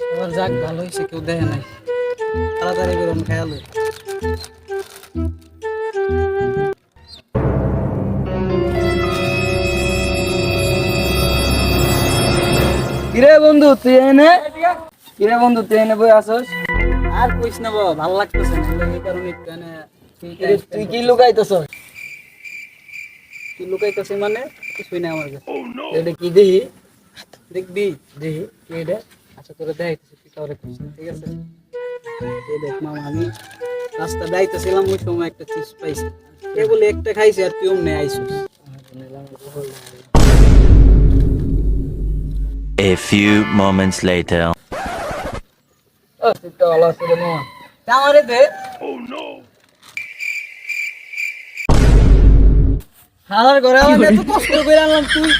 আবার যাক ভালো হয়েছে কেউ দেখে নাই তাড়াতাড়ি করে আমি খেয়াল কিরে বন্ধু তুই এনে বই আসস? আর কইস না বাবা ভালো লাগতেছে না এই কারণে একটু এনে তুই কি লুকাইতেছস? কি লুকাইতেছে মানে কিছুই না আমার কাছে এটা কি দেখি? দেখবি দেখি কি এটা আচ্ছা তোরে দেখাইতেছি তুই কাউরে কইস না, ঠিক আছে এই দেখ মামা আমি রাস্তা যাইতেছিলাম ওই সময় একটা চিপস পাইছি এ বলে একটা খাইছি আর তুই অমনে আইছিস A few moments later. ও তুইটা ভালো আছে রে মামা। আমারে দে হালার ঘরে আমার এত কষ্ট করে আনলাম তুই